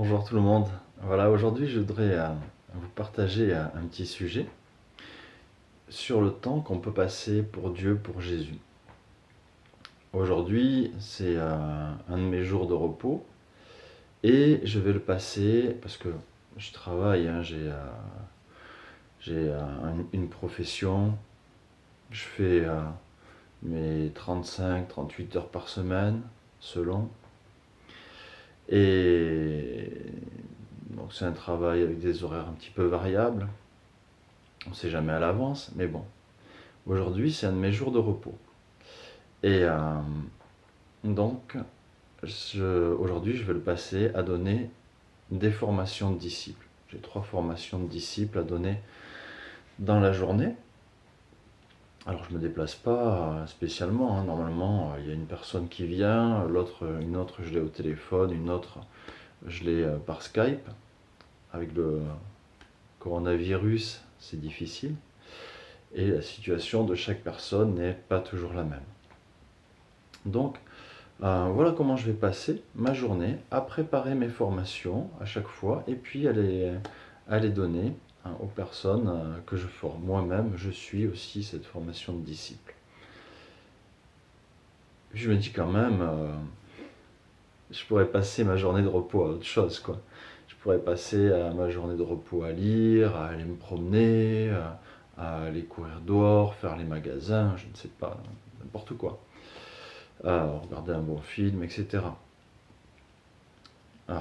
Bonjour tout le monde. Voilà, aujourd'hui je voudrais vous partager un petit sujet sur le temps qu'on peut passer pour Dieu, pour Jésus. Aujourd'hui, c'est un de mes jours de repos et je vais le passer parce que je travaille, hein, j'ai une profession, je fais mes 35-38 heures par semaine selon. Et donc c'est un travail avec des horaires un petit peu variables. On ne sait jamais à l'avance, mais bon. Aujourd'hui, c'est un de mes jours de repos. Et donc, aujourd'hui, je vais le passer à donner des formations de disciples. J'ai 3 formations de disciples à donner dans la journée. Alors, je ne me déplace pas spécialement, hein. Normalement, il y a une personne qui vient, une autre, je l'ai au téléphone, une autre, je l'ai par Skype. Avec le coronavirus, c'est difficile. Et la situation de chaque personne n'est pas toujours la même. Donc, voilà comment je vais passer ma journée à préparer mes formations à chaque fois et puis à les donner, hein, aux personnes que je forme. Moi-même, je suis aussi cette formation de disciple. Je me dis quand même, je pourrais passer ma journée de repos à autre chose, quoi. Je pourrais passer ma journée de repos à lire, à aller me promener, à aller courir dehors, faire les magasins, je ne sais pas, n'importe quoi. Regarder un bon film, etc. Euh,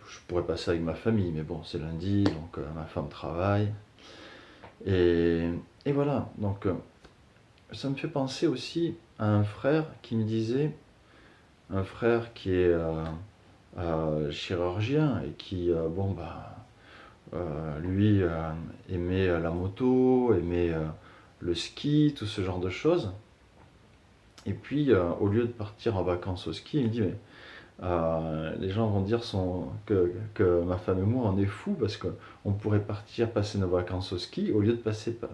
je pourrais passer avec ma famille, mais bon, c'est lundi, donc ma femme travaille. Et, et voilà, donc ça me fait penser aussi à un frère qui me disait, un frère qui est chirurgien et qui, lui, aimait la moto, aimait le ski, tout ce genre de choses. Et puis, au lieu de partir en vacances au ski, il me dit, mais les gens vont dire que ma femme et moi on est fous parce qu'on pourrait partir passer nos vacances au ski. Au lieu de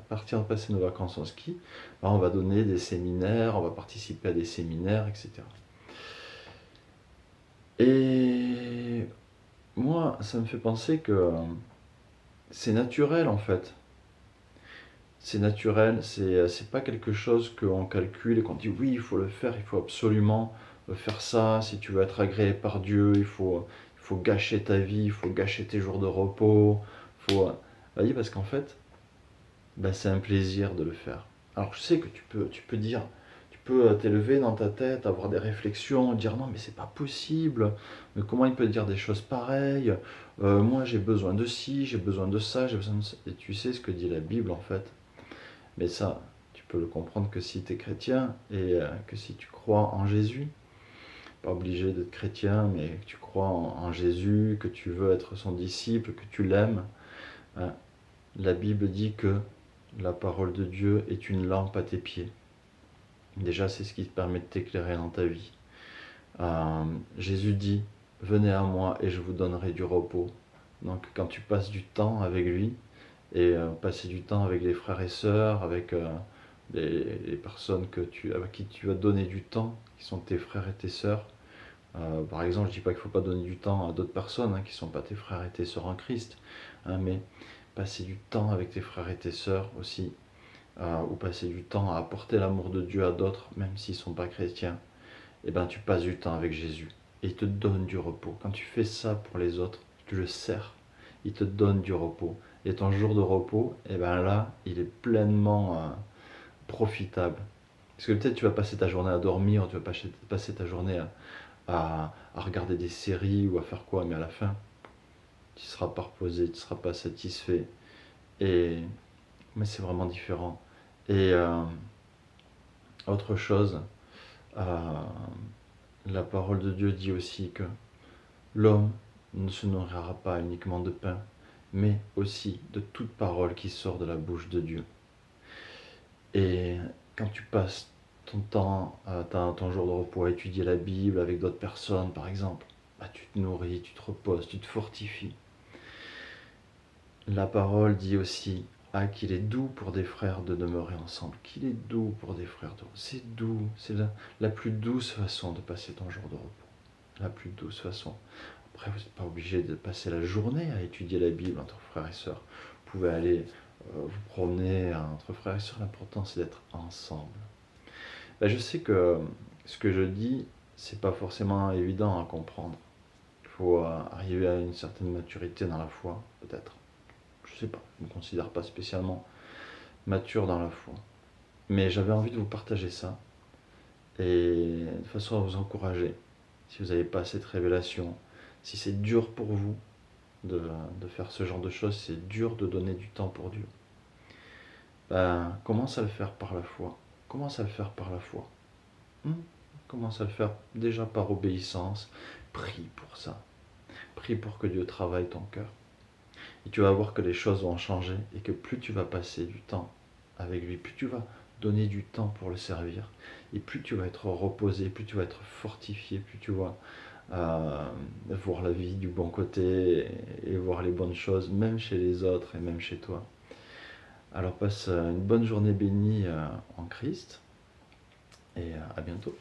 partir passer nos vacances au ski, ben, on va donner des séminaires, on va participer à des séminaires, etc. Et moi, ça me fait penser que c'est naturel en fait. C'est naturel, c'est pas quelque chose qu'on calcule et qu'on dit oui, il faut le faire, il faut absolument faire ça. Si tu veux être agréé par Dieu, il faut gâcher ta vie, il faut gâcher tes jours de repos. Faut, voyez, parce qu'en fait, ben, c'est un plaisir de le faire. Alors je sais que tu peux dire, tu peux t'élever dans ta tête, avoir des réflexions, dire non mais c'est pas possible, mais comment il peut dire des choses pareilles. Moi j'ai besoin de ci, j'ai besoin de ça, j'ai besoin de ça. Et tu sais ce que dit la Bible en fait. Mais ça, tu peux le comprendre que si tu es chrétien et que si tu crois en Jésus, pas obligé d'être chrétien, mais que tu crois en Jésus, que tu veux être son disciple, que tu l'aimes, hein. La Bible dit que la parole de Dieu est une lampe à tes pieds. Déjà, c'est ce qui te permet de t'éclairer dans ta vie. Jésus dit, venez à moi et je vous donnerai du repos. Donc quand tu passes du temps avec lui, et passer du temps avec les frères et sœurs, avec les personnes avec qui tu vas donner du temps, qui sont tes frères et tes sœurs. Par exemple, je ne dis pas qu'il ne faut pas donner du temps à d'autres personnes, hein, qui ne sont pas tes frères et tes sœurs en Christ, hein, mais passer du temps avec tes frères et tes sœurs aussi, ou passer du temps à apporter l'amour de Dieu à d'autres, même s'ils ne sont pas chrétiens, et ben tu passes du temps avec Jésus. Et il te donne du repos. Quand tu fais ça pour les autres, tu le sers, il te donne du repos. Et ton jour de repos, et ben là, il est pleinement profitable. Parce que peut-être tu vas passer ta journée à dormir, tu vas passer ta journée à regarder des séries ou à faire quoi, mais à la fin, tu ne seras pas reposé, tu ne seras pas satisfait. Et, mais c'est vraiment différent. Et autre chose, euh, la parole de Dieu dit aussi que l'homme ne se nourrira pas uniquement de pain, mais aussi de toute parole qui sort de la bouche de Dieu. Et quand tu passes ton temps, ton jour de repos à étudier la Bible avec d'autres personnes, par exemple, bah, tu te nourris, tu te reposes, tu te fortifies. La parole dit aussi qu'il est doux pour des frères de demeurer ensemble, qu'il est doux pour des frères de... C'est doux, c'est la plus douce façon de passer ton jour de repos. La plus douce façon. Après, vous n'êtes pas obligé de passer la journée à étudier la Bible entre frères et sœurs. Vous pouvez aller vous promener entre frères et sœurs. L'important, c'est d'être ensemble. Ben, je sais que ce que je dis, c'est pas forcément évident à comprendre. Il faut arriver à une certaine maturité dans la foi, peut-être. Je sais pas, je ne me considère pas spécialement mature dans la foi. Mais j'avais envie de vous partager ça et de façon à vous encourager. Si vous n'avez pas cette révélation, si c'est dur pour vous de, de faire ce genre de choses, c'est dur de donner du temps pour Dieu. Ben, commence à le faire par la foi. Commence à le faire par la foi. Commence à le faire déjà par obéissance. Prie pour ça. Prie pour que Dieu travaille ton cœur. Et tu vas voir que les choses vont changer et que plus tu vas passer du temps avec lui, plus tu vas donner du temps pour le servir et plus tu vas être reposé, plus tu vas être fortifié, plus tu vas voir la vie du bon côté et voir les bonnes choses, même chez les autres et même chez toi. Alors passe une bonne journée bénie en Christ et à bientôt.